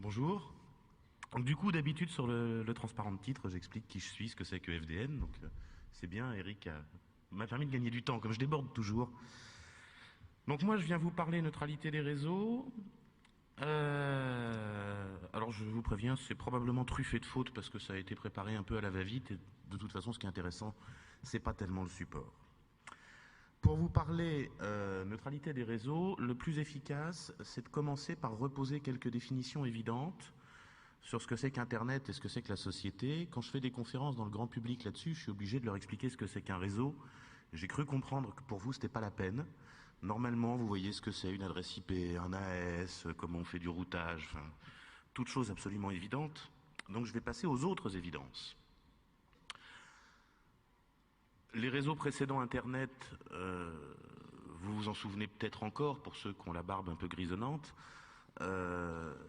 Bonjour. Donc, du coup, d'habitude, sur le transparent de titre, j'explique qui je suis, ce que c'est que FDN. Donc, c'est bien, Eric m'a permis de gagner du temps, comme je déborde toujours. Donc, moi, je viens vous parler neutralité des réseaux. Alors, je vous préviens, c'est probablement truffé de fautes parce que ça a été préparé un peu à la va-vite. Et de toute façon, ce qui est intéressant, c'est pas tellement le support. Pour vous parler neutralité des réseaux, le plus efficace, c'est de commencer par reposer quelques définitions évidentes sur ce que c'est qu'Internet et ce que c'est que la société. Quand je fais des conférences dans le grand public là-dessus, je suis obligé de leur expliquer ce que c'est qu'un réseau. J'ai cru comprendre que pour vous, c'était pas la peine. Normalement, vous voyez ce que c'est une adresse IP, un AS, comment on fait du routage, enfin, toutes choses absolument évidentes. Donc je vais passer aux autres évidences. Les réseaux précédents Internet, vous vous en souvenez peut-être encore, pour ceux qui ont la barbe un peu grisonnante,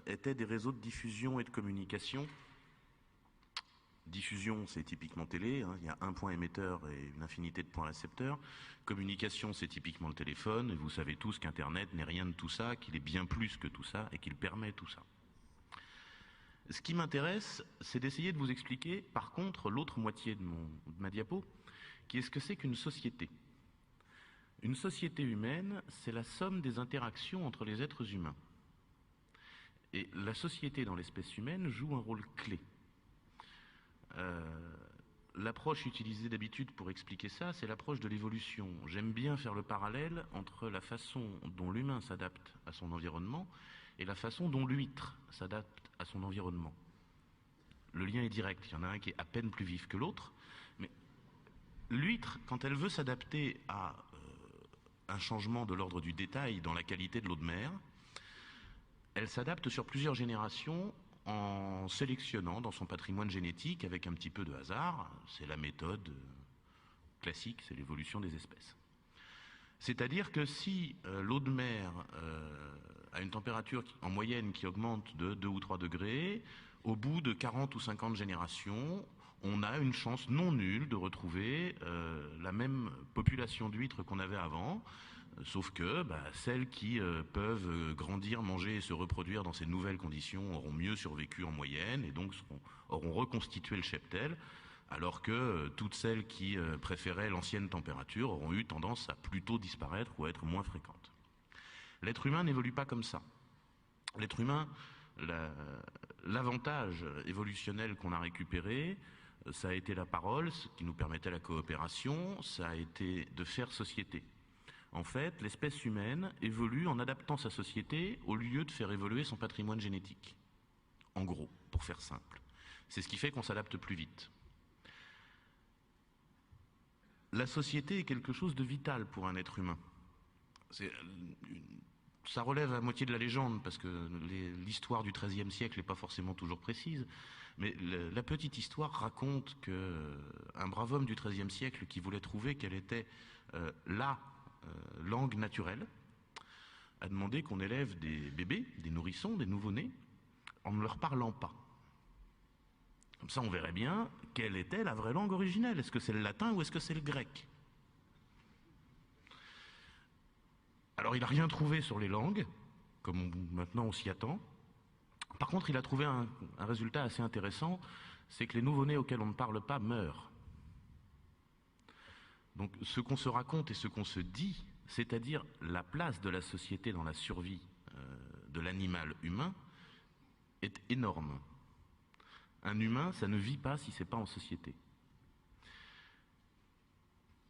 étaient des réseaux de diffusion et de communication. Diffusion, c'est typiquement télé, hein, il y a un point émetteur et une infinité de points récepteurs. Communication, c'est typiquement le téléphone, et vous savez tous qu'Internet n'est rien de tout ça, qu'il est bien plus que tout ça, et qu'il permet tout ça. Ce qui m'intéresse, c'est d'essayer de vous expliquer, par contre, l'autre moitié de ma diapo, qui est ce que c'est qu'une société. Une société humaine, c'est la somme des interactions entre les êtres humains. Et la société dans l'espèce humaine joue un rôle clé. L'approche utilisée d'habitude pour expliquer ça, c'est l'approche de l'évolution. J'aime bien faire le parallèle entre la façon dont l'humain s'adapte à son environnement et la façon dont l'huître s'adapte à son environnement. Le lien est direct, il y en a un qui est à peine plus vif que l'autre, mais l'huître, quand elle veut s'adapter à un changement de l'ordre du détail dans la qualité de l'eau de mer, elle s'adapte sur plusieurs générations en sélectionnant dans son patrimoine génétique avec un petit peu de hasard. C'est la méthode classique, c'est l'évolution des espèces. C'est-à-dire que si l'eau de mer a une température en moyenne qui augmente de 2 ou 3 degrés, au bout de 40 ou 50 générations, on a une chance non nulle de retrouver la même population d'huîtres qu'on avait avant, sauf que celles qui peuvent grandir, manger et se reproduire dans ces nouvelles conditions auront mieux survécu en moyenne et donc auront reconstitué le cheptel, alors que toutes celles qui préféraient l'ancienne température auront eu tendance à plutôt disparaître ou à être moins fréquentes. L'être humain n'évolue pas comme ça. L'être humain, l'avantage évolutionnel qu'on a récupéré, ça a été la parole, ce qui nous permettait la coopération, ça a été de faire société. En fait, l'espèce humaine évolue en adaptant sa société au lieu de faire évoluer son patrimoine génétique. En gros, pour faire simple. C'est ce qui fait qu'on s'adapte plus vite. La société est quelque chose de vital pour un être humain. Ça relève à moitié de la légende, parce que l'histoire du XIIIe siècle n'est pas forcément toujours précise, mais la petite histoire raconte qu'un brave homme du XIIIe siècle qui voulait trouver quelle était la langue naturelle a demandé qu'on élève des bébés, des nourrissons, des nouveau-nés, en ne leur parlant pas. Comme ça, on verrait bien quelle était la vraie langue originelle. Est-ce que c'est le latin ou est-ce que c'est le grec? Alors, il n'a rien trouvé sur les langues, comme maintenant on s'y attend. Par contre, il a trouvé un résultat assez intéressant, c'est que les nouveau-nés auxquels on ne parle pas meurent. Donc, ce qu'on se raconte et ce qu'on se dit, c'est-à-dire la place de la société dans la survie de l'animal humain, est énorme. Un humain, ça ne vit pas si c'est pas en société.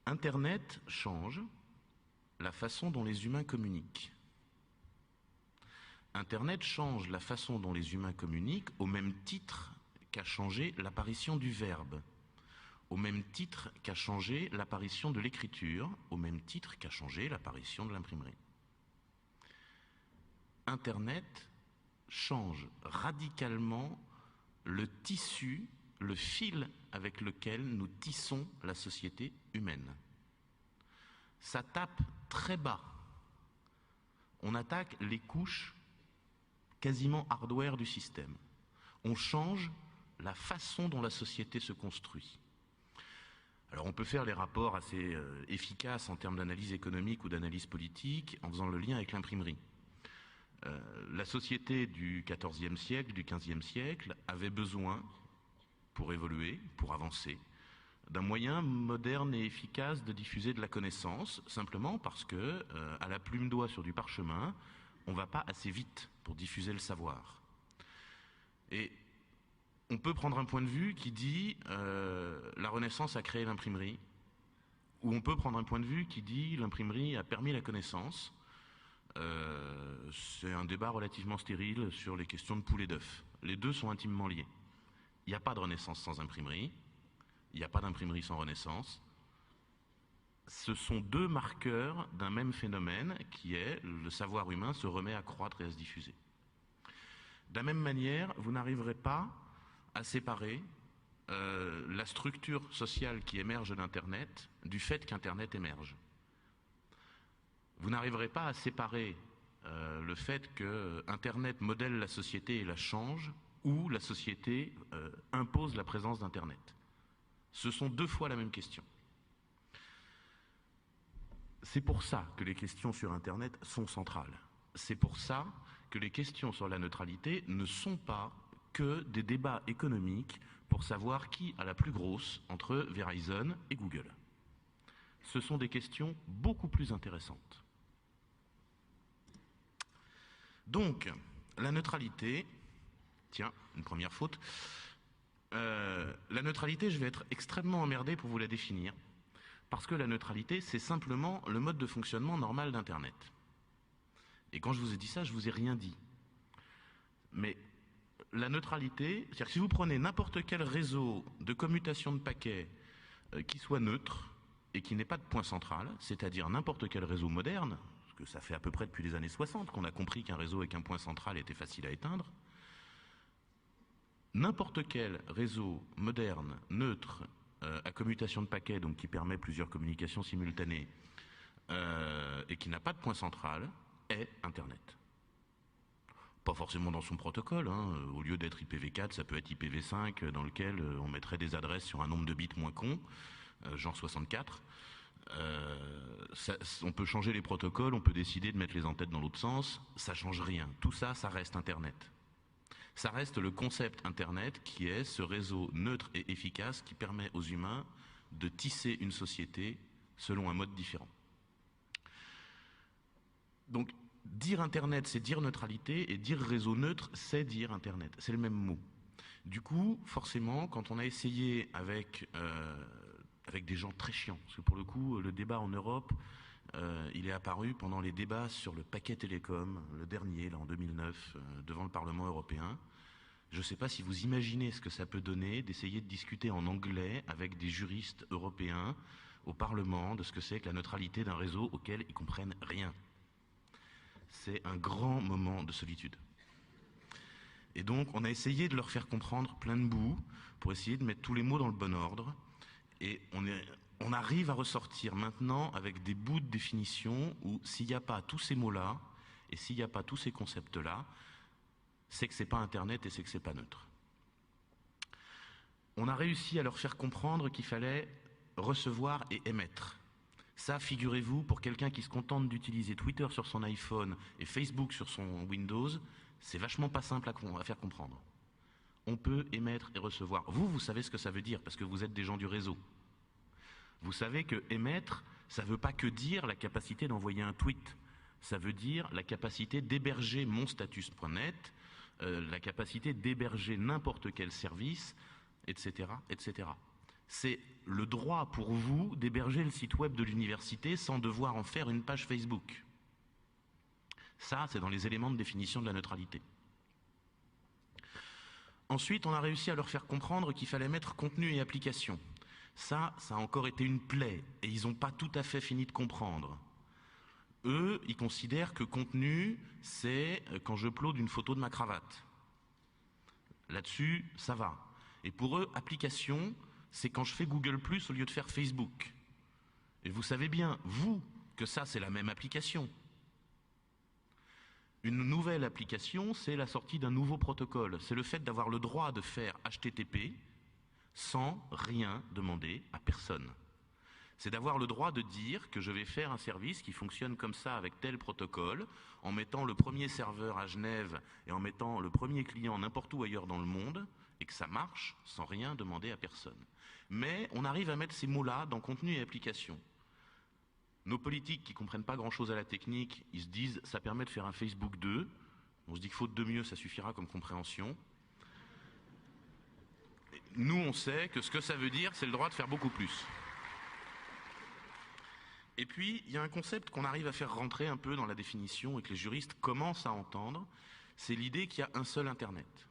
Internet change la façon dont les humains communiquent. Internet change la façon dont les humains communiquent au même titre qu'a changé l'apparition du verbe, au même titre qu'a changé l'apparition de l'écriture, au même titre qu'a changé l'apparition de l'imprimerie. Internet change radicalement le tissu, le fil avec lequel nous tissons la société humaine. Ça tape très bas. On attaque les couches quasiment hardware du système. On change la façon dont la société se construit. Alors on peut faire les rapports assez efficaces en termes d'analyse économique ou d'analyse politique en faisant le lien avec l'imprimerie. La société du XIVe siècle, du XVe siècle, avait besoin, pour évoluer, pour avancer, d'un moyen moderne et efficace de diffuser de la connaissance, simplement parce que, à la plume d'oie sur du parchemin, on ne va pas assez vite pour diffuser le savoir. Et on peut prendre un point de vue qui dit la Renaissance a créé l'imprimerie, ou on peut prendre un point de vue qui dit l'imprimerie a permis la connaissance. C'est un débat relativement stérile sur les questions de poules et d'œufs. Les deux sont intimement liés. Il n'y a pas de Renaissance sans imprimerie, il n'y a pas d'imprimerie sans Renaissance. Ce sont deux marqueurs d'un même phénomène qui est le savoir humain se remet à croître et à se diffuser. De la même manière, vous n'arriverez pas à séparer la structure sociale qui émerge d'Internet du fait qu'Internet émerge. Vous n'arriverez pas à séparer le fait que Internet modèle la société et la change, ou la société impose la présence d'Internet. Ce sont deux fois la même question. C'est pour ça que les questions sur Internet sont centrales. C'est pour ça que les questions sur la neutralité ne sont pas que des débats économiques pour savoir qui a la plus grosse entre Verizon et Google. Ce sont des questions beaucoup plus intéressantes. Donc, la neutralité, tiens, une première faute, la neutralité, je vais être extrêmement emmerdé pour vous la définir, parce que la neutralité, c'est simplement le mode de fonctionnement normal d'Internet. Et quand je vous ai dit ça, je vous ai rien dit. Mais la neutralité, c'est-à-dire que si vous prenez n'importe quel réseau de commutation de paquets qui soit neutre et qui n'ait pas de point central, c'est-à-dire n'importe quel réseau moderne, parce que ça fait à peu près depuis les années 60 qu'on a compris qu'un réseau avec un point central était facile à éteindre, n'importe quel réseau moderne, neutre, à commutation de paquets, donc qui permet plusieurs communications simultanées, et qui n'a pas de point central, est Internet. Pas forcément dans son protocole, hein. Au lieu d'être IPv4, ça peut être IPv5, dans lequel on mettrait des adresses sur un nombre de bits moins con, genre 64. On peut changer les protocoles, on peut décider de mettre les en-têtes dans l'autre sens, ça change rien. Tout ça, ça reste Internet. Ça reste le concept Internet qui est ce réseau neutre et efficace qui permet aux humains de tisser une société selon un mode différent. Donc, dire Internet, c'est dire neutralité, et dire réseau neutre, c'est dire Internet. C'est le même mot. Du coup, forcément, quand on a essayé avec des gens très chiants, parce que pour le coup, le débat en Europe, il est apparu pendant les débats sur le paquet télécom, le dernier, là, en 2009, devant le Parlement européen. Je ne sais pas si vous imaginez ce que ça peut donner d'essayer de discuter en anglais avec des juristes européens au Parlement de ce que c'est que la neutralité d'un réseau auquel ils comprennent rien. C'est un grand moment de solitude. Et donc, on a essayé de leur faire comprendre plein de bouts pour essayer de mettre tous les mots dans le bon ordre. Et on arrive à ressortir maintenant avec des bouts de définition où s'il n'y a pas tous ces mots-là et s'il n'y a pas tous ces concepts-là, c'est que c'est pas Internet et c'est que c'est pas neutre. On a réussi à leur faire comprendre qu'il fallait recevoir et émettre. Ça, figurez-vous, pour quelqu'un qui se contente d'utiliser Twitter sur son iPhone et Facebook sur son Windows, c'est vachement pas simple à faire comprendre. On peut émettre et recevoir. Vous savez ce que ça veut dire, parce que vous êtes des gens du réseau. Vous savez que émettre, ça ne veut pas que dire la capacité d'envoyer un tweet. Ça veut dire la capacité d'héberger monstatus.net, la capacité d'héberger n'importe quel service, etc., etc. C'est le droit pour vous d'héberger le site web de l'université sans devoir en faire une page Facebook. Ça, c'est dans les éléments de définition de la neutralité. Ensuite, on a réussi à leur faire comprendre qu'il fallait mettre contenu et application. Ça a encore été une plaie, et ils n'ont pas tout à fait fini de comprendre. Eux, ils considèrent que contenu, c'est quand je upload une photo de ma cravate. Là-dessus, ça va. Et pour eux, application, c'est quand je fais Google+ au lieu de faire Facebook. Et vous savez bien, vous, que ça, c'est la même application. Une nouvelle application, c'est la sortie d'un nouveau protocole. C'est le fait d'avoir le droit de faire HTTP sans rien demander à personne. C'est d'avoir le droit de dire que je vais faire un service qui fonctionne comme ça avec tel protocole, en mettant le premier serveur à Genève et en mettant le premier client n'importe où ailleurs dans le monde, et que ça marche sans rien demander à personne. Mais on arrive à mettre ces mots-là dans contenu et application. Nos politiques qui comprennent pas grand-chose à la technique, ils se disent ça permet de faire un Facebook 2. On se dit que faute de mieux, ça suffira comme compréhension. Nous, on sait que ce que ça veut dire, c'est le droit de faire beaucoup plus. Et puis, il y a un concept qu'on arrive à faire rentrer un peu dans la définition et que les juristes commencent à entendre, c'est l'idée qu'il y a un seul Internet.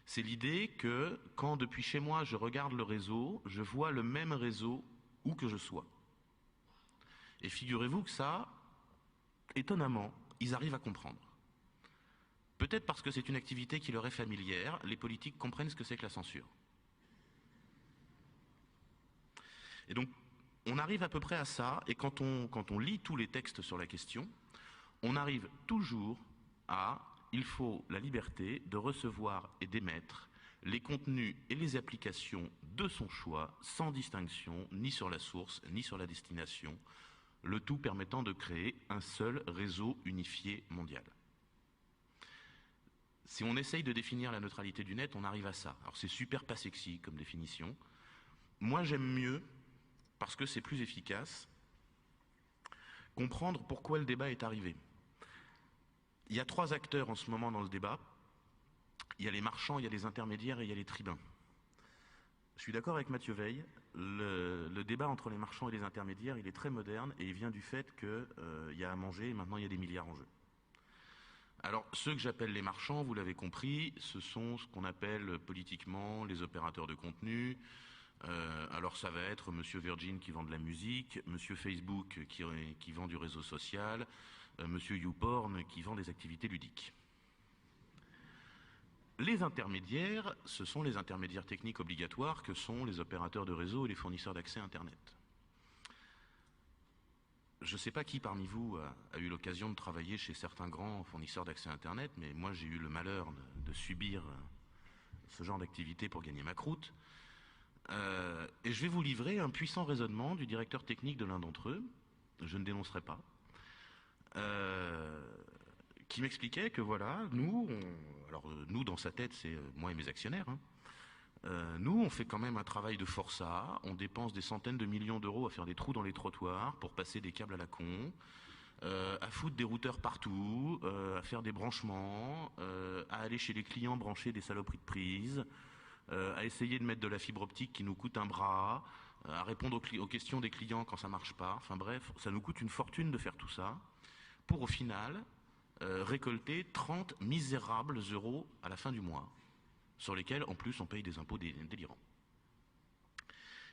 C'est l'idée que quand depuis chez moi je regarde le réseau, je vois le même réseau où que je sois. Et figurez-vous que ça, étonnamment, ils arrivent à comprendre. Peut-être parce que c'est une activité qui leur est familière, les politiques comprennent ce que c'est que la censure. Et donc, on arrive à peu près à ça, et quand on lit tous les textes sur la question, on arrive toujours à « il faut la liberté de recevoir et d'émettre les contenus et les applications de son choix, sans distinction, ni sur la source, ni sur la destination, le tout permettant de créer un seul réseau unifié mondial ». Si on essaye de définir la neutralité du net, on arrive à ça. Alors c'est super pas sexy comme définition. Moi j'aime mieux, parce que c'est plus efficace, comprendre pourquoi le débat est arrivé. Il y a 3 acteurs en ce moment dans le débat. Il y a les marchands, il y a les intermédiaires et il y a les tribuns. Je suis d'accord avec Mathieu Veil, le débat entre les marchands et les intermédiaires, il est très moderne et il vient du fait qu'il y a à manger et maintenant il y a des milliards en jeu. Alors, ceux que j'appelle les marchands, vous l'avez compris, ce sont ce qu'on appelle politiquement les opérateurs de contenu. Alors ça va être Monsieur Virgin qui vend de la musique, Monsieur Facebook qui vend du réseau social, Monsieur YouPorn qui vend des activités ludiques. Les intermédiaires, ce sont les intermédiaires techniques obligatoires que sont les opérateurs de réseau et les fournisseurs d'accès Internet. Je ne sais pas qui parmi vous a eu l'occasion de travailler chez certains grands fournisseurs d'accès Internet, mais moi j'ai eu le malheur de subir ce genre d'activité pour gagner ma croûte. Et je vais vous livrer un puissant raisonnement du directeur technique de l'un d'entre eux, je ne dénoncerai pas, qui m'expliquait que voilà, nous dans sa tête c'est moi et mes actionnaires, nous on fait quand même un travail de forçat, on dépense des centaines de millions d'euros à faire des trous dans les trottoirs pour passer des câbles à la con, à foutre des routeurs partout, à faire des branchements, à aller chez les clients brancher des saloperies de prise, à essayer de mettre de la fibre optique qui nous coûte un bras, à répondre aux questions des clients quand ça marche pas. Enfin bref, ça nous coûte une fortune de faire tout ça, pour au final récolter 30 misérables euros à la fin du mois, sur lesquels en plus on paye des impôts délirants.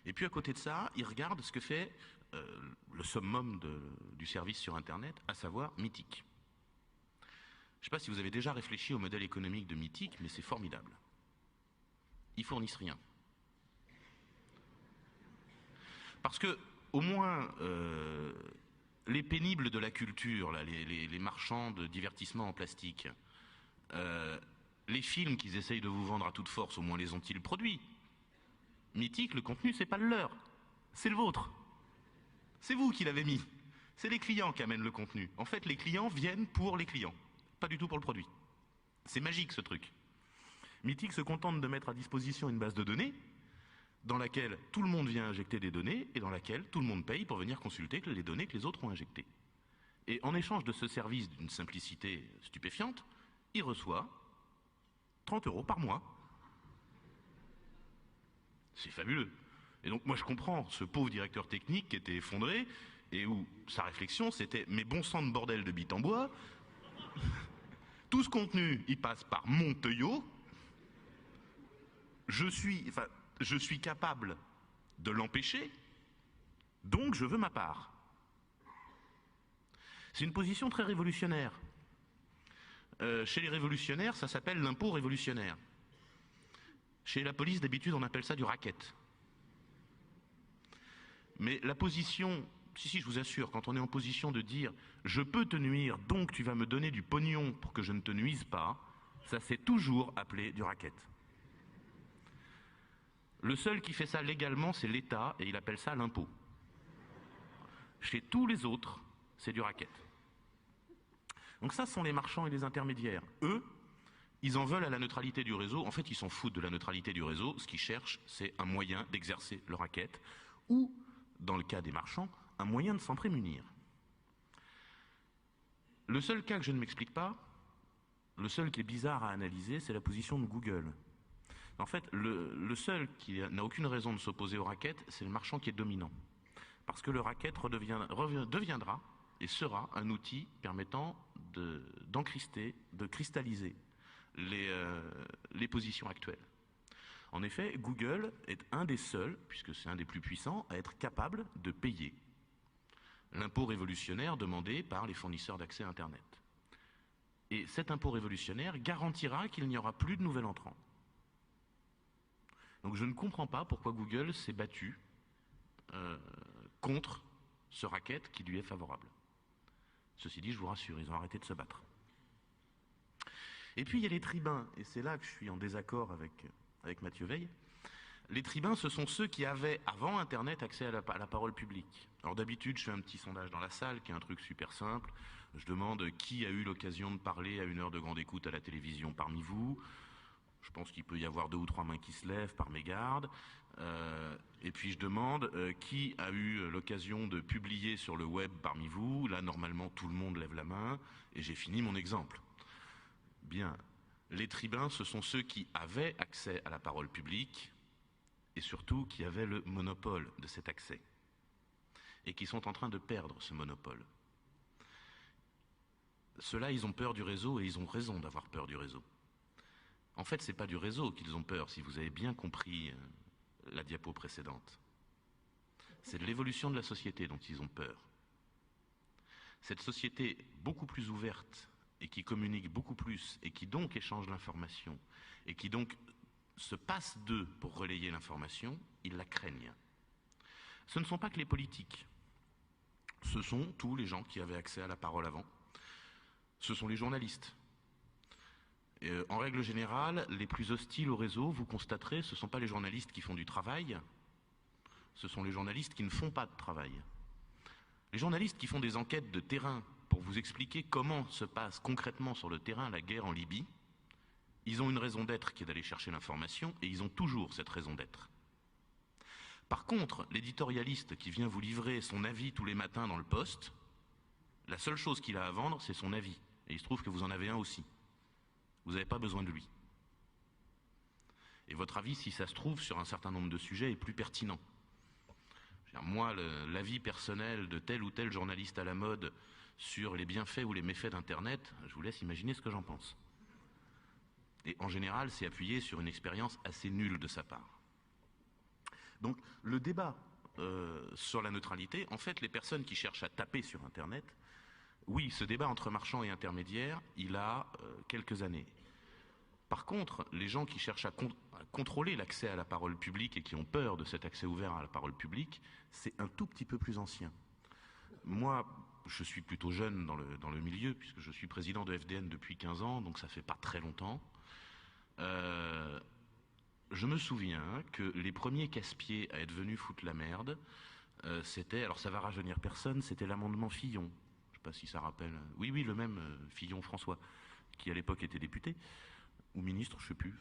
Et puis à côté de ça, ils regardent ce que fait le summum du service sur Internet, à savoir Mythic. Je ne sais pas si vous avez déjà réfléchi au modèle économique de Mythic, mais c'est formidable. Ils fournissent rien. Parce que, au moins, les pénibles de la culture, là, les marchands de divertissement en plastique, les films qu'ils essayent de vous vendre à toute force, au moins les ont-ils produits. Mythic, le contenu, c'est pas le leur, c'est le vôtre. C'est vous qui l'avez mis. C'est les clients qui amènent le contenu. En fait, les clients viennent pour les clients, pas du tout pour le produit. C'est magique ce truc. Mythic se contente de mettre à disposition une base de données dans laquelle tout le monde vient injecter des données et dans laquelle tout le monde paye pour venir consulter les données que les autres ont injectées. Et en échange de ce service d'une simplicité stupéfiante, il reçoit 30 € par mois. C'est fabuleux. Et donc moi je comprends ce pauvre directeur technique qui était effondré et où sa réflexion c'était « mais bon sang de bordel de bite en bois, tout ce contenu il passe par mon tuyau, je suis capable de l'empêcher, donc je veux ma part. » C'est une position très révolutionnaire. Chez les révolutionnaires, ça s'appelle l'impôt révolutionnaire. Chez la police, d'habitude, on appelle ça du racket. Mais la position, si, je vous assure, quand on est en position de dire « je peux te nuire, donc tu vas me donner du pognon pour que je ne te nuise pas », ça s'est toujours appelé du racket. Le seul qui fait ça légalement, c'est l'État, et il appelle ça l'impôt. Chez tous les autres, c'est du racket. Donc ça, ce sont les marchands et les intermédiaires. Eux, ils en veulent à la neutralité du réseau. En fait, ils s'en foutent de la neutralité du réseau. Ce qu'ils cherchent, c'est un moyen d'exercer le racket ou, dans le cas des marchands, un moyen de s'en prémunir. Le seul cas que je ne m'explique pas, le seul qui est bizarre à analyser, c'est la position de Google. En fait, le seul qui n'a aucune raison de s'opposer au racket, c'est le marchand qui est dominant. Parce que le racket deviendra et sera un outil permettant de cristalliser les positions actuelles. En effet, Google est un des seuls, puisque c'est un des plus puissants, à être capable de payer l'impôt révolutionnaire demandé par les fournisseurs d'accès à Internet. Et cet impôt révolutionnaire garantira qu'il n'y aura plus de nouvel entrant. Donc je ne comprends pas pourquoi Google s'est battu contre ce racket qui lui est favorable. Ceci dit, je vous rassure, ils ont arrêté de se battre. Et puis il y a les tribuns, et c'est là que je suis en désaccord avec Mathieu Veil. Les tribuns, ce sont ceux qui avaient, avant Internet, accès à la parole publique. Alors d'habitude, je fais un petit sondage dans la salle, qui est un truc super simple. Je demande qui a eu l'occasion de parler à une heure de grande écoute à la télévision parmi vous. Je pense qu'il peut y avoir 2 ou 3 mains qui se lèvent par mégarde. Et puis je demande qui a eu l'occasion de publier sur le web parmi vous. Là, normalement, tout le monde lève la main. Et j'ai fini mon exemple. Bien. Les tribuns, ce sont ceux qui avaient accès à la parole publique et surtout qui avaient le monopole de cet accès et qui sont en train de perdre ce monopole. Ceux-là, ils ont peur du réseau et ils ont raison d'avoir peur du réseau. En fait, ce n'est pas du réseau qu'ils ont peur, si vous avez bien compris la diapo précédente. C'est de l'évolution de la société dont ils ont peur. Cette société beaucoup plus ouverte et qui communique beaucoup plus et qui donc échange l'information et qui donc se passe d'eux pour relayer l'information, ils la craignent. Ce ne sont pas que les politiques. Ce sont tous les gens qui avaient accès à la parole avant. Ce sont les journalistes. En règle générale, les plus hostiles au réseau, vous constaterez, ce ne sont pas les journalistes qui font du travail, ce sont les journalistes qui ne font pas de travail. Les journalistes qui font des enquêtes de terrain pour vous expliquer comment se passe concrètement sur le terrain la guerre en Libye, ils ont une raison d'être qui est d'aller chercher l'information et ils ont toujours cette raison d'être. Par contre, l'éditorialiste qui vient vous livrer son avis tous les matins dans le Poste, la seule chose qu'il a à vendre, c'est son avis. Et il se trouve que vous en avez un aussi. Vous n'avez pas besoin de lui. Et votre avis, si ça se trouve, sur un certain nombre de sujets, est plus pertinent. Moi, l'avis personnel de tel ou tel journaliste à la mode sur les bienfaits ou les méfaits d'Internet, je vous laisse imaginer ce que j'en pense. Et en général, c'est appuyé sur une expérience assez nulle de sa part. Donc, le débat sur la neutralité, en fait, les personnes qui cherchent à taper sur Internet, oui, ce débat entre marchands et intermédiaires, il a quelques années. Par contre, les gens qui cherchent à contrôler l'accès à la parole publique et qui ont peur de cet accès ouvert à la parole publique, c'est un tout petit peu plus ancien. Moi, je suis plutôt jeune dans le milieu, puisque je suis président de FDN depuis 15 ans, donc ça fait pas très longtemps. Je me souviens que les premiers casse-pieds à être venus foutre la merde, c'était, alors ça va rajeunir personne, c'était l'amendement Fillon. Je ne sais pas si ça rappelle. Oui, le même, Fillon-François, qui à l'époque était député, ou ministre, je ne sais plus,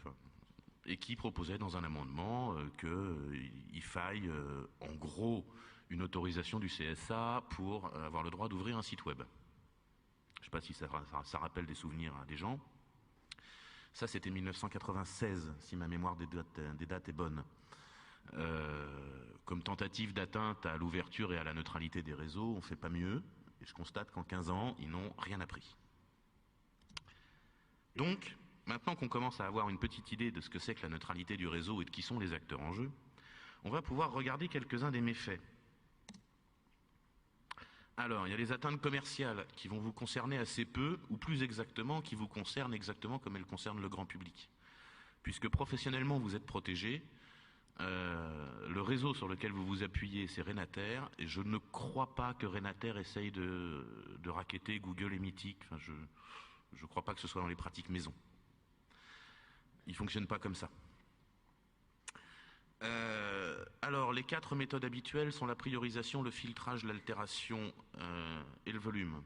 et qui proposait dans un amendement qu'il faille, en gros, une autorisation du CSA pour avoir le droit d'ouvrir un site web. Je ne sais pas si ça rappelle des souvenirs à des gens. Ça, c'était 1996, si ma mémoire des dates est bonne. Comme tentative d'atteinte à l'ouverture et à la neutralité des réseaux, on ne fait pas mieux. Et je constate qu'en 15 ans, ils n'ont rien appris. Donc, maintenant qu'on commence à avoir une petite idée de ce que c'est que la neutralité du réseau et de qui sont les acteurs en jeu, on va pouvoir regarder quelques-uns des méfaits. Alors, il y a les atteintes commerciales qui vont vous concerner assez peu, ou plus exactement, qui vous concernent exactement comme elles concernent le grand public. Puisque professionnellement, vous êtes protégé, le réseau sur lequel vous vous appuyez, c'est Renater, et je ne crois pas que Renater essaye de racketter Google et Mythic. Enfin, je ne crois pas que ce soit dans les pratiques maison. Il ne fonctionne pas comme ça. Alors, les 4 méthodes habituelles sont la priorisation, le filtrage, l'altération et le volume.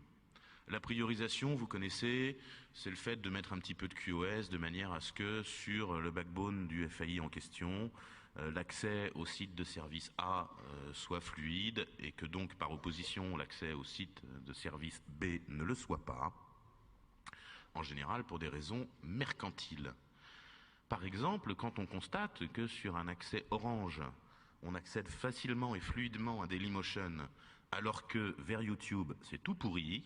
La priorisation, vous connaissez, c'est le fait de mettre un petit peu de QoS de manière à ce que sur le backbone du FAI en question, l'accès au site de service A soit fluide et que donc par opposition l'accès au site de service B ne le soit pas, en général pour des raisons mercantiles. Par exemple, quand on constate que sur un accès Orange, on accède facilement et fluidement à Dailymotion, alors que vers YouTube, c'est tout pourri,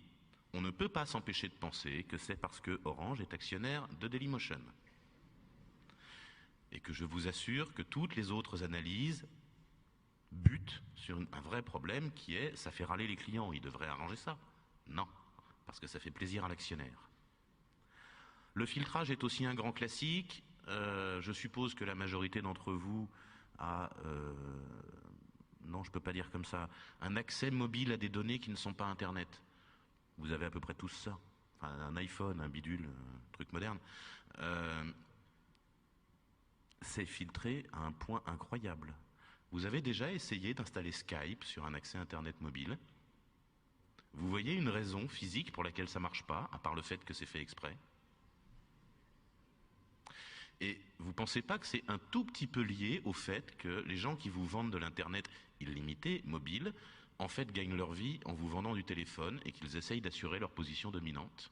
on ne peut pas s'empêcher de penser que c'est parce que Orange est actionnaire de Dailymotion. Et que je vous assure que toutes les autres analyses butent sur un vrai problème qui est, ça fait râler les clients, ils devraient arranger ça. Non, parce que ça fait plaisir à l'actionnaire. Le filtrage est aussi un grand classique. Je suppose que la majorité d'entre vous a, non je ne peux pas dire comme ça, un accès mobile à des données qui ne sont pas Internet. Vous avez à peu près tous ça. Enfin, un iPhone, un bidule, un truc moderne. C'est filtré à un point incroyable. Vous avez déjà essayé d'installer Skype sur un accès Internet mobile. Vous voyez une raison physique pour laquelle ça ne marche pas, à part le fait que c'est fait exprès. Et vous ne pensez pas que c'est un tout petit peu lié au fait que les gens qui vous vendent de l'Internet illimité, mobile, en fait gagnent leur vie en vous vendant du téléphone et qu'ils essayent d'assurer leur position dominante?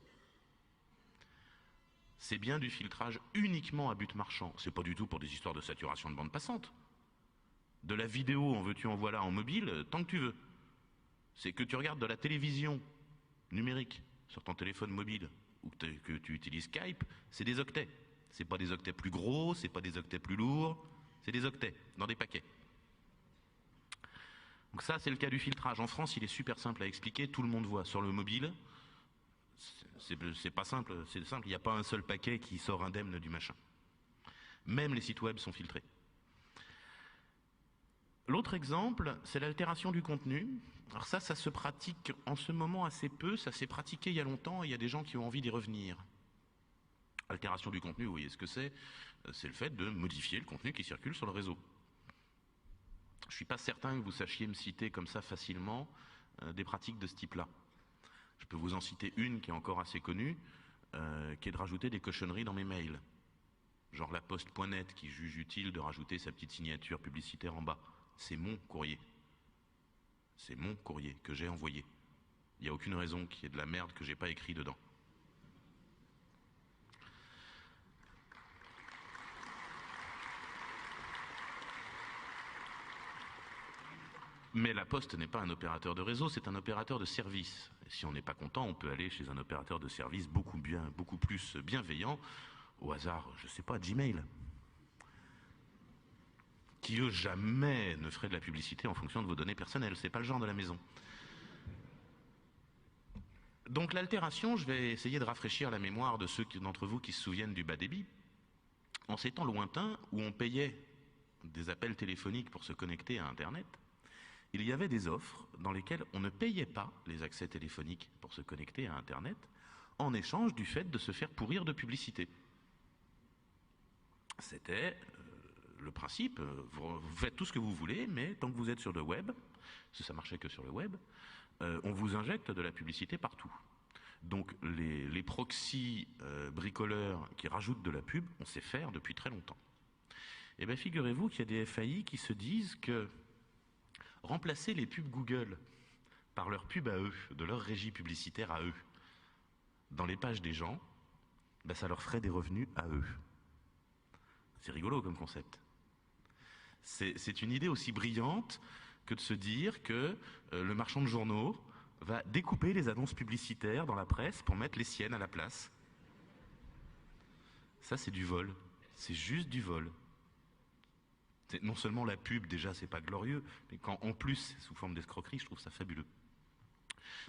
C'est bien du filtrage uniquement à but marchand. C'est pas du tout pour des histoires de saturation de bande passante. De la vidéo en veux-tu en voilà en mobile, tant que tu veux. C'est que tu regardes de la télévision numérique sur ton téléphone mobile ou que tu utilises Skype, c'est des octets. C'est pas des octets plus gros, c'est pas des octets plus lourds, c'est des octets dans des paquets. Donc ça, c'est le cas du filtrage. En France, il est super simple à expliquer, tout le monde voit. Sur le mobile, c'est pas simple, c'est simple, il n'y a pas un seul paquet qui sort indemne du machin. Même les sites web sont filtrés. L'autre exemple, c'est l'altération du contenu. Alors ça se pratique en ce moment assez peu, ça s'est pratiqué il y a longtemps et il y a des gens qui ont envie d'y revenir. Altération du contenu, vous voyez ce que c'est? C'est le fait de modifier le contenu qui circule sur le réseau. Je ne suis pas certain que vous sachiez me citer comme ça facilement des pratiques de ce type-là. Je peux vous en citer une qui est encore assez connue, qui est de rajouter des cochonneries dans mes mails. Genre la poste.net qui juge utile de rajouter sa petite signature publicitaire en bas. C'est mon courrier. C'est mon courrier que j'ai envoyé. Il n'y a aucune raison qu'il y ait de la merde que j'ai pas écrit dedans. Mais la Poste n'est pas un opérateur de réseau, c'est un opérateur de service. Et si on n'est pas content, on peut aller chez un opérateur de service beaucoup plus bienveillant, au hasard, je ne sais pas, Gmail, qui eux jamais ne ferait de la publicité en fonction de vos données personnelles, c'est pas le genre de la maison. Donc l'altération, je vais essayer de rafraîchir la mémoire de ceux d'entre vous qui se souviennent du bas débit. En ces temps lointains où on payait des appels téléphoniques pour se connecter à Internet, il y avait des offres dans lesquelles on ne payait pas les accès téléphoniques pour se connecter à Internet en échange du fait de se faire pourrir de publicité. C'était le principe, vous faites tout ce que vous voulez, mais tant que vous êtes sur le web, parce que ça marchait que sur le web, on vous injecte de la publicité partout. Donc les proxys bricoleurs qui rajoutent de la pub, on sait faire depuis très longtemps. Et bien figurez-vous qu'il y a des FAI qui se disent que remplacer les pubs Google par leurs pubs à eux, de leur régie publicitaire à eux, dans les pages des gens, ben ça leur ferait des revenus à eux. C'est rigolo comme concept. C'est une idée aussi brillante que de se dire que le marchand de journaux va découper les annonces publicitaires dans la presse pour mettre les siennes à la place. Ça, c'est du vol. C'est juste du vol. Non seulement la pub, déjà, c'est pas glorieux, mais quand en plus, c'est sous forme d'escroquerie, je trouve ça fabuleux.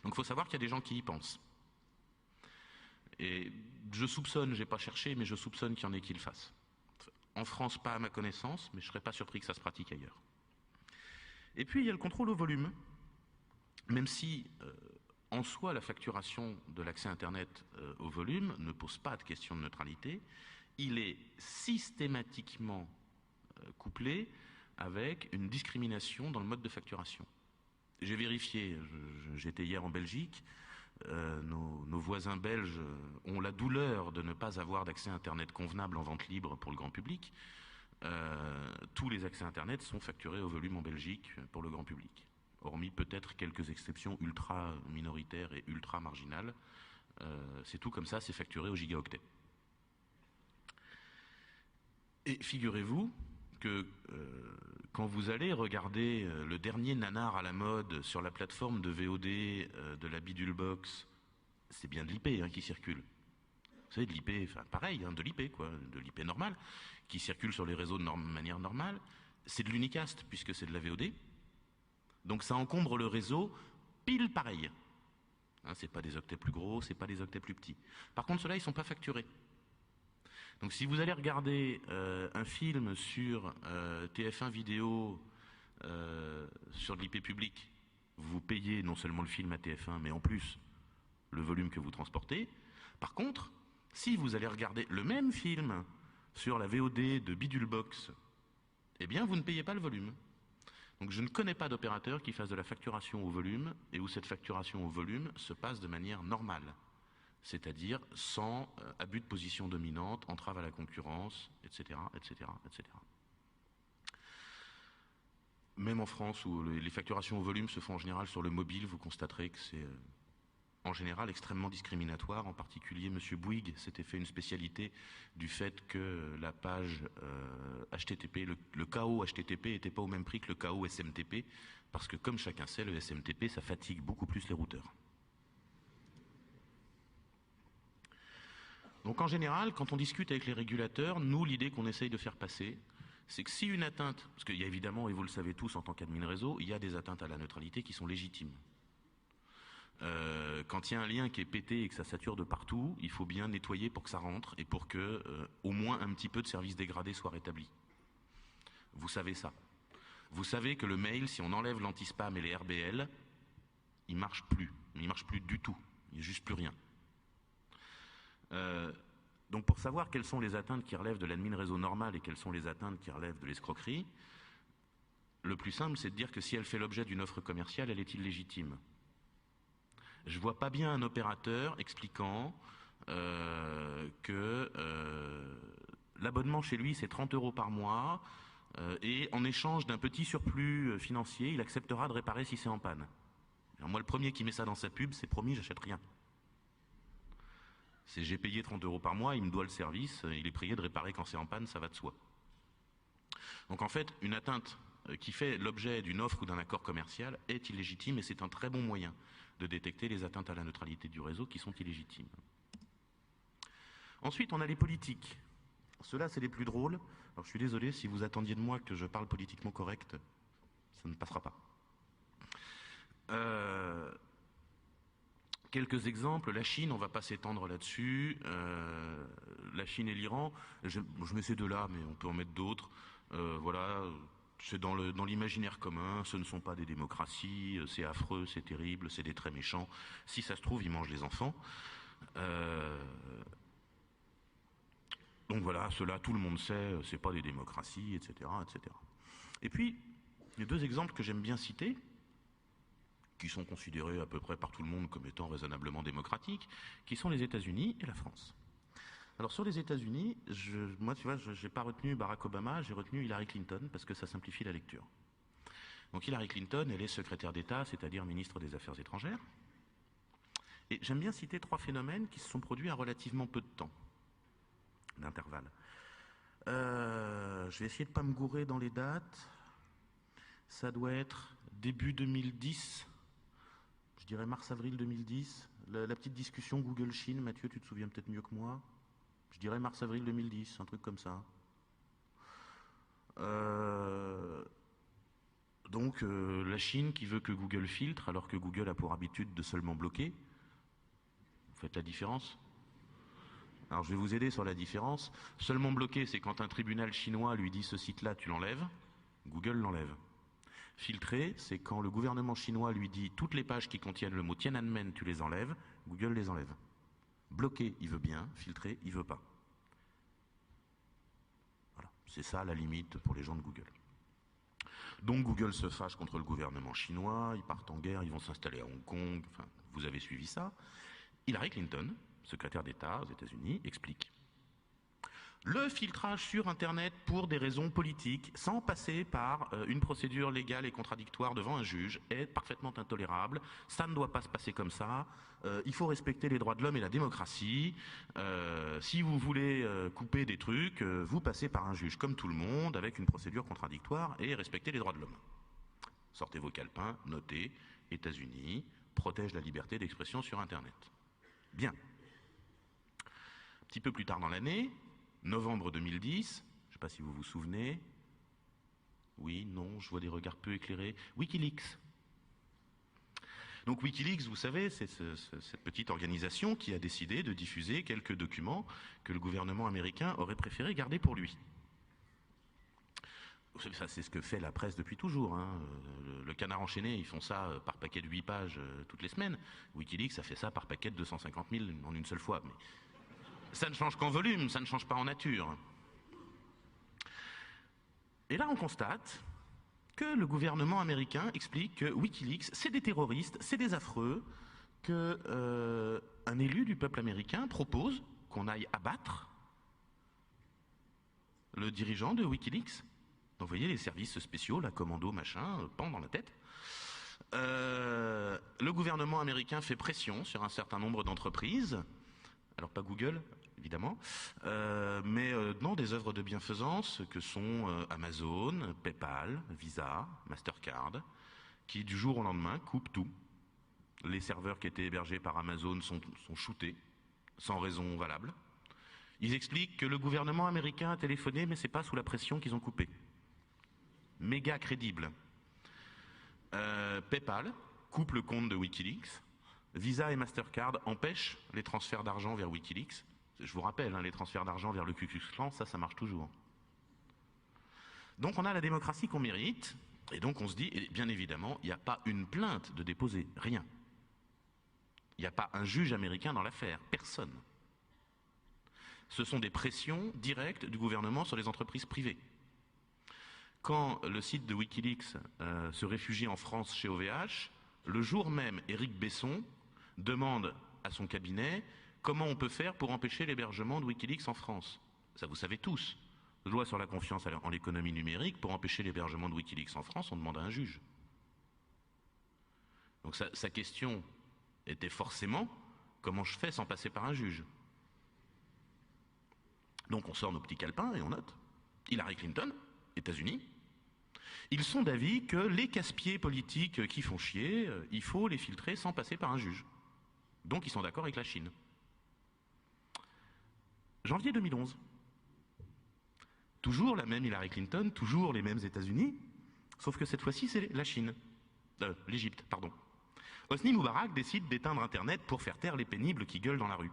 Donc il faut savoir qu'il y a des gens qui y pensent. Et je soupçonne, j'ai pas cherché, mais je soupçonne qu'il y en ait qui le fassent. En France, pas à ma connaissance, mais je serais pas surpris que ça se pratique ailleurs. Et puis il y a le contrôle au volume. Même si, en soi, la facturation de l'accès Internet au volume ne pose pas de question de neutralité, il est systématiquement couplé avec une discrimination dans le mode de facturation. J'ai vérifié, j'étais hier en Belgique, nos voisins belges ont la douleur de ne pas avoir d'accès Internet convenable en vente libre pour le grand public. Tous les accès Internet sont facturés au volume en Belgique pour le grand public, hormis peut-être quelques exceptions ultra minoritaires et ultra marginales. C'est tout comme ça, c'est facturé au gigaoctet. Et figurez-vous que quand vous allez regarder le dernier nanar à la mode sur la plateforme de VOD de la Bidule Box, c'est bien de l'IP qui circule. Vous savez, de l'IP, enfin pareil, de l'IP quoi, de l'IP normal, qui circule sur les réseaux de manière normale. C'est de l'unicast puisque c'est de la VOD. Donc ça encombre le réseau pile pareil. C'est pas des octets plus gros, c'est pas des octets plus petits. Par contre, ceux-là, ils sont pas facturés. Donc si vous allez regarder un film sur TF1 vidéo sur de l'IP public, vous payez non seulement le film à TF1, mais en plus le volume que vous transportez. Par contre, si vous allez regarder le même film sur la VOD de Bidule Box, eh bien vous ne payez pas le volume. Donc je ne connais pas d'opérateur qui fasse de la facturation au volume et où cette facturation au volume se passe de manière normale. C'est-à-dire sans abus de position dominante, entrave à la concurrence, etc., etc., etc. Même en France, où les facturations au volume se font en général sur le mobile, vous constaterez que c'est en général extrêmement discriminatoire. En particulier, M. Bouygues s'était fait une spécialité du fait que la page HTTP, le KO HTTP n'était pas au même prix que le KO SMTP, parce que comme chacun sait, le SMTP, ça fatigue beaucoup plus les routeurs. Donc en général, quand on discute avec les régulateurs, nous, l'idée qu'on essaye de faire passer, c'est que si une atteinte, parce qu'il y a évidemment, et vous le savez tous en tant qu'admin réseau, il y a des atteintes à la neutralité qui sont légitimes. Quand il y a un lien qui est pété et que ça sature de partout, il faut bien nettoyer pour que ça rentre et pour que au moins un petit peu de service dégradé soit rétabli. Vous savez ça. Vous savez que le mail, si on enlève l'anti-spam et les RBL, il marche plus. Il marche plus du tout. Il n'y a juste plus rien. Donc pour savoir quelles sont les atteintes qui relèvent de l'admin réseau normal et quelles sont les atteintes qui relèvent de l'escroquerie, le plus simple c'est de dire que si elle fait l'objet d'une offre commerciale, elle est illégitime. Je vois pas bien un opérateur expliquant que l'abonnement chez lui c'est 30 € par mois et en échange d'un petit surplus financier, il acceptera de réparer si c'est en panne. Alors moi le premier qui met ça dans sa pub, c'est promis, j'achète rien. C'est j'ai payé 30 € par mois, il me doit le service, il est prié de réparer quand c'est en panne, ça va de soi. Donc en fait, une atteinte qui fait l'objet d'une offre ou d'un accord commercial est illégitime et c'est un très bon moyen de détecter les atteintes à la neutralité du réseau qui sont illégitimes. Ensuite, on a les politiques. Ceux-là, c'est les plus drôles. Alors je suis désolé, si vous attendiez de moi que je parle politiquement correct, ça ne passera pas. Quelques exemples, la Chine, on ne va pas s'étendre là-dessus, la Chine et l'Iran, je mets ces deux-là, mais on peut en mettre d'autres, voilà, c'est dans l'imaginaire commun, ce ne sont pas des démocraties, c'est affreux, c'est terrible, c'est des très méchants, si ça se trouve, ils mangent les enfants. Donc voilà, ceux-là, tout le monde sait, c'est pas des démocraties, etc., etc. Et puis, il y a deux exemples que j'aime bien citer, qui sont considérés à peu près par tout le monde comme étant raisonnablement démocratiques, qui sont les États-Unis et la France. Alors sur les États-Unis, moi tu vois, je n'ai pas retenu Barack Obama, j'ai retenu Hillary Clinton parce que ça simplifie la lecture. Donc Hillary Clinton, elle est secrétaire d'État, c'est-à-dire ministre des Affaires étrangères. Et j'aime bien citer trois phénomènes qui se sont produits à relativement peu de temps d'intervalle. Je vais essayer de ne pas me gourer dans les dates. Ça doit être début 2010. Je dirais mars-avril 2010, la petite discussion Google-Chine, Mathieu, tu te souviens peut-être mieux que moi. Je dirais mars-avril 2010, un truc comme ça. Donc la Chine qui veut que Google filtre alors que Google a pour habitude de seulement bloquer. Vous faites la différence ? Alors je vais vous aider sur la différence. Seulement bloquer, c'est quand un tribunal chinois lui dit ce site-là, tu l'enlèves. Google l'enlève. Filtrer, c'est quand le gouvernement chinois lui dit toutes les pages qui contiennent le mot Tiananmen, tu les enlèves, Google les enlève. Bloquer, il veut bien, filtrer, il veut pas. Voilà, c'est ça la limite pour les gens de Google. Donc Google se fâche contre le gouvernement chinois, ils partent en guerre, ils vont s'installer à Hong Kong, enfin, vous avez suivi ça. Hillary Clinton, secrétaire d'État aux États-Unis, explique. Le filtrage sur Internet pour des raisons politiques, sans passer par une procédure légale et contradictoire devant un juge, est parfaitement intolérable. Ça ne doit pas se passer comme ça. Il faut respecter les droits de l'homme et la démocratie. Si vous voulez couper des trucs, vous passez par un juge comme tout le monde, avec une procédure contradictoire et respectez les droits de l'homme. Sortez vos calepins, notez, États-Unis protège la liberté d'expression sur Internet. Bien. Un petit peu plus tard dans l'année, novembre 2010, je ne sais pas si vous vous souvenez. Oui, non, je vois des regards peu éclairés. Wikileaks. Donc Wikileaks, vous savez, c'est cette petite organisation qui a décidé de diffuser quelques documents que le gouvernement américain aurait préféré garder pour lui. Ça, c'est ce que fait la presse depuis toujours. Hein. Le Canard enchaîné, ils font ça par paquet de 8 pages toutes les semaines. Wikileaks, ça fait ça par paquet de 250 000 en une seule fois. Mais ça ne change qu'en volume, ça ne change pas en nature. Et là, on constate que le gouvernement américain explique que Wikileaks, c'est des terroristes, c'est des affreux, que un élu du peuple américain propose qu'on aille abattre le dirigeant de Wikileaks. Donc vous voyez, les services spéciaux, la commando, machin, pendent dans la tête. Le gouvernement américain fait pression sur un certain nombre d'entreprises, alors pas Google, évidemment, mais non, des œuvres de bienfaisance que sont Amazon, PayPal, Visa, Mastercard, qui du jour au lendemain coupent tout. Les serveurs qui étaient hébergés par Amazon sont shootés, sans raison valable. Ils expliquent que le gouvernement américain a téléphoné, mais c'est pas sous la pression qu'ils ont coupé. Méga crédible. PayPal coupe le compte de Wikileaks. Visa et Mastercard empêchent les transferts d'argent vers Wikileaks. Je vous rappelle, hein, les transferts d'argent vers le Ku Klux Klan, ça marche toujours. Donc on a la démocratie qu'on mérite, et donc on se dit, et bien évidemment, il n'y a pas une plainte de déposer, rien. Il n'y a pas un juge américain dans l'affaire, personne. Ce sont des pressions directes du gouvernement sur les entreprises privées. Quand le site de Wikileaks se réfugie en France chez OVH, le jour même, Éric Besson demande à son cabinet comment on peut faire pour empêcher l'hébergement de Wikileaks en France. Ça, vous savez tous. Loi sur la confiance en l'économie numérique, pour empêcher l'hébergement de Wikileaks en France, on demande à un juge. Donc sa question était forcément comment je fais sans passer par un juge. Donc on sort nos petits calepins et on note. Hillary Clinton, États-Unis. Ils sont d'avis que les casse-pieds politiques qui font chier, il faut les filtrer sans passer par un juge. Donc ils sont d'accord avec la Chine. Janvier 2011. Toujours la même Hillary Clinton, toujours les mêmes États-Unis, sauf que cette fois-ci c'est la Chine. L'Égypte, pardon. Hosni Moubarak décide d'éteindre Internet pour faire taire les pénibles qui gueulent dans la rue.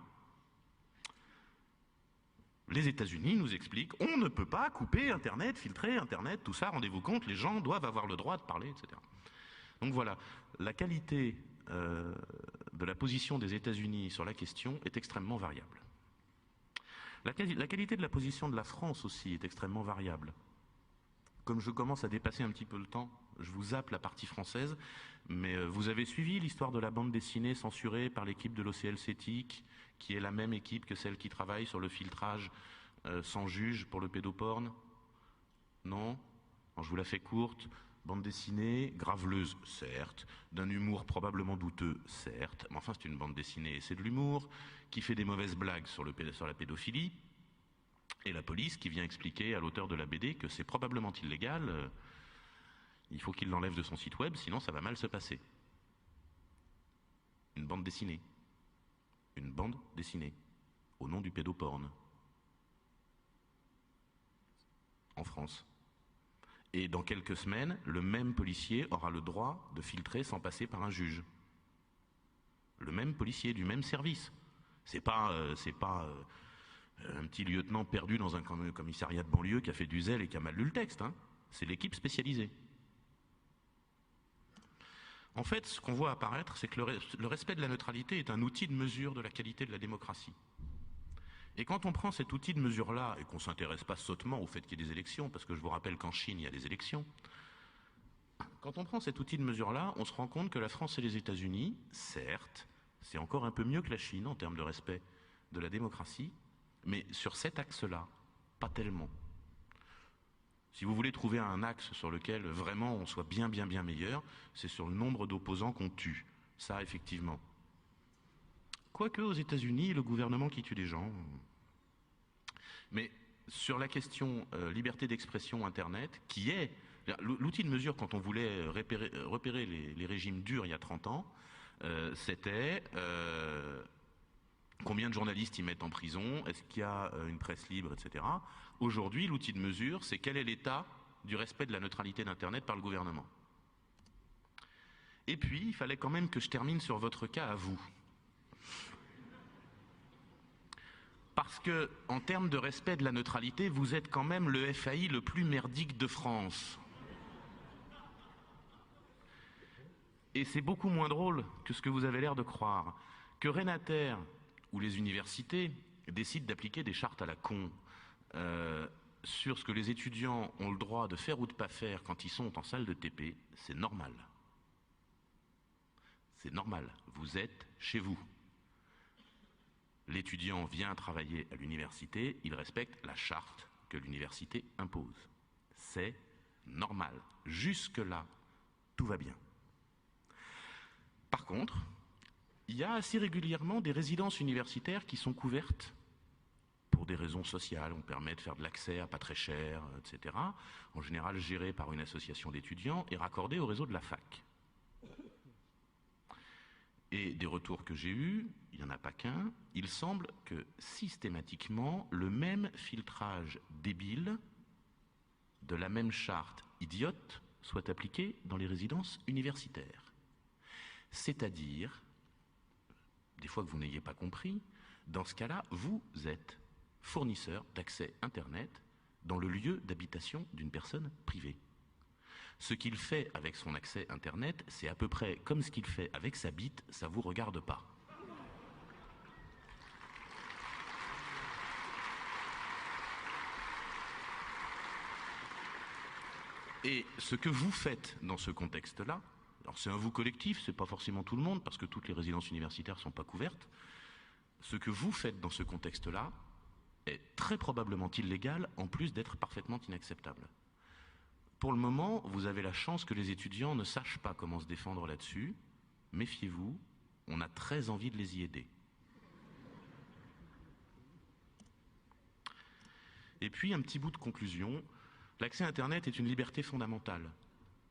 Les États-Unis nous expliquent, on ne peut pas couper Internet, filtrer Internet, tout ça, rendez-vous compte, les gens doivent avoir le droit de parler, etc. Donc voilà, la qualité de la position des États-Unis sur la question est extrêmement variable. La qualité de la position de la France aussi est extrêmement variable. Comme je commence à dépasser un petit peu le temps, je vous zappe la partie française, mais vous avez suivi l'histoire de la bande dessinée censurée par l'équipe de l'OCL Cétique, qui est la même équipe que celle qui travaille sur le filtrage sans juge pour le pédoporn? Non? Alors, je vous la fais courte. Bande dessinée, graveleuse, certes, d'un humour probablement douteux, certes, mais enfin c'est une bande dessinée et c'est de l'humour, qui fait des mauvaises blagues sur la pédophilie, et la police qui vient expliquer à l'auteur de la BD que c'est probablement illégal, il faut qu'il l'enlève de son site web, sinon ça va mal se passer. Une bande dessinée. Une bande dessinée, au nom du pédoporn, en France. Et dans quelques semaines, le même policier aura le droit de filtrer sans passer par un juge. Le même policier, du même service. C'est pas un petit lieutenant perdu dans un commissariat de banlieue qui a fait du zèle et qui a mal lu le texte. Hein. C'est l'équipe spécialisée. En fait, ce qu'on voit apparaître, c'est que le respect de la neutralité est un outil de mesure de la qualité de la démocratie. Et quand on prend cet outil de mesure-là, et qu'on ne s'intéresse pas sottement au fait qu'il y ait des élections, parce que je vous rappelle qu'en Chine, il y a des élections, Quand on prend cet outil de mesure-là, on se rend compte que la France et les États-Unis, certes, c'est encore un peu mieux que la Chine en termes de respect de la démocratie, mais sur cet axe-là, pas tellement. Si vous voulez trouver un axe sur lequel vraiment on soit bien meilleur, c'est sur le nombre d'opposants qu'on tue. Ça, effectivement. Quoique aux États-Unis, le gouvernement qui tue des gens. Mais sur la question liberté d'expression Internet, qui est l'outil de mesure quand on voulait repérer les régimes durs il y a 30 ans, c'était combien de journalistes ils mettent en prison, est-ce qu'il y a une presse libre, etc. Aujourd'hui, l'outil de mesure, c'est quel est l'état du respect de la neutralité d'Internet par le gouvernement. Et puis, il fallait quand même que je termine sur votre cas à vous. Parce que, en termes de respect de la neutralité, vous êtes quand même le FAI le plus merdique de France. Et c'est beaucoup moins drôle que ce que vous avez l'air de croire. Que Renater ou les universités décident d'appliquer des chartes à la con sur ce que les étudiants ont le droit de faire ou de pas faire quand ils sont en salle de TP, c'est normal. C'est normal. Vous êtes chez vous. L'étudiant vient travailler à l'université, il respecte la charte que l'université impose. C'est normal. Jusque-là, tout va bien. Par contre, il y a assez régulièrement des résidences universitaires qui sont couvertes pour des raisons sociales. On permet de faire de l'accès à pas très cher, etc. En général gérées par une association d'étudiants et raccordées au réseau de la fac. Et des retours que j'ai eus, il n'y en a pas qu'un, il semble que systématiquement le même filtrage débile de la même charte idiote soit appliqué dans les résidences universitaires. C'est-à-dire, des fois que vous n'ayez pas compris, dans ce cas-là, vous êtes fournisseur d'accès Internet dans le lieu d'habitation d'une personne privée. Ce qu'il fait avec son accès Internet, c'est à peu près comme ce qu'il fait avec sa bite, ça ne vous regarde pas. Et ce que vous faites dans ce contexte-là, alors c'est un vous collectif, c'est pas forcément tout le monde, parce que toutes les résidences universitaires ne sont pas couvertes, ce que vous faites dans ce contexte-là est très probablement illégal, en plus d'être parfaitement inacceptable. Pour le moment, vous avez la chance que les étudiants ne sachent pas comment se défendre là-dessus. Méfiez-vous, on a très envie de les y aider. Et puis, un petit bout de conclusion. L'accès à Internet est une liberté fondamentale.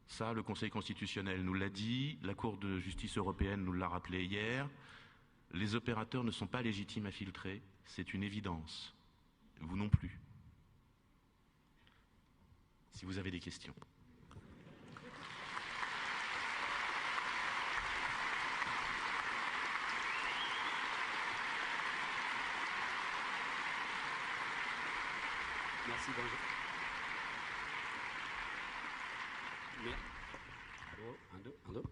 Ça, le Conseil constitutionnel nous l'a dit, la Cour de justice européenne nous l'a rappelé hier. Les opérateurs ne sont pas légitimes à filtrer, c'est une évidence. Vous non plus. Si vous avez des questions. Merci Benjamin. Allô, un, deux.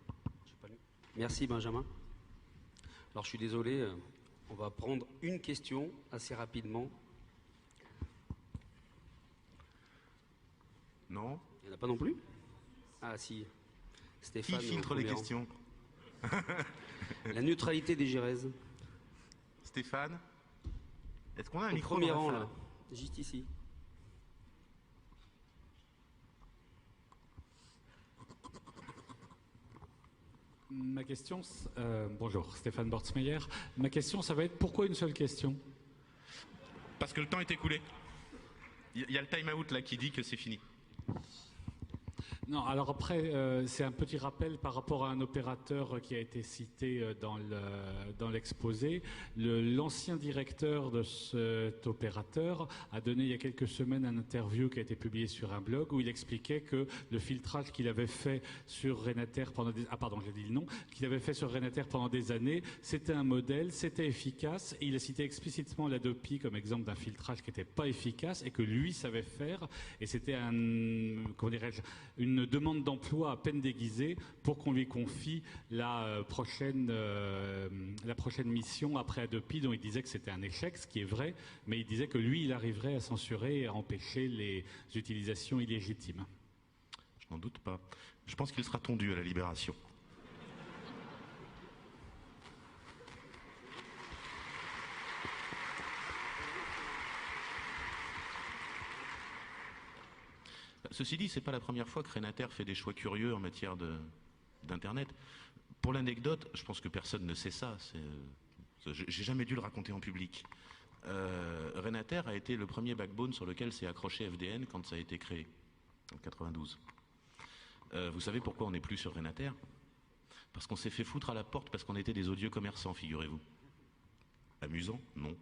Merci Benjamin. Alors je suis désolé, on va prendre une question assez rapidement. Non. Il n'y en a pas non plus? Ah si, Stéphane. Qui filtre les questions? La neutralité des Gérèses. Stéphane, est-ce qu'on a un au micro premier dans la rang salle? là, juste ici. Ma question, bonjour, Stéphane Bortsmeyer. Ma question, ça va être pourquoi une seule question? Parce que le temps est écoulé. Il y a le time-out là qui dit que c'est fini. Non, alors après, c'est un petit rappel par rapport à un opérateur qui a été cité dans l'exposé. L'ancien directeur de cet opérateur a donné il y a quelques semaines un interview qui a été publié sur un blog où il expliquait que le filtrage qu'il avait fait sur Renater pendant des... Ah pardon, j'ai dit le nom. Qu'il avait fait sur Renater pendant des années, c'était un modèle, c'était efficace. Et il a cité explicitement l'Adopi comme exemple d'un filtrage qui n'était pas efficace et que lui savait faire. Et c'était comment dirais-je, une demande d'emploi à peine déguisée pour qu'on lui confie la prochaine mission après Adopi, dont il disait que c'était un échec, ce qui est vrai, mais il disait que lui, il arriverait à censurer et à empêcher les utilisations illégitimes. Je n'en doute pas. Je pense qu'il sera tondu à la Libération. Ceci dit, c'est pas la première fois que Renater fait des choix curieux en matière d'Internet. Pour l'anecdote, je pense que personne ne sait ça. J'ai jamais dû le raconter en public. Renater a été le premier backbone sur lequel s'est accroché FDN quand ça a été créé, en 92. Vous savez pourquoi on n'est plus sur Renater? Parce qu'on s'est fait foutre à la porte parce qu'on était des odieux commerçants, figurez-vous. Amusant? Non.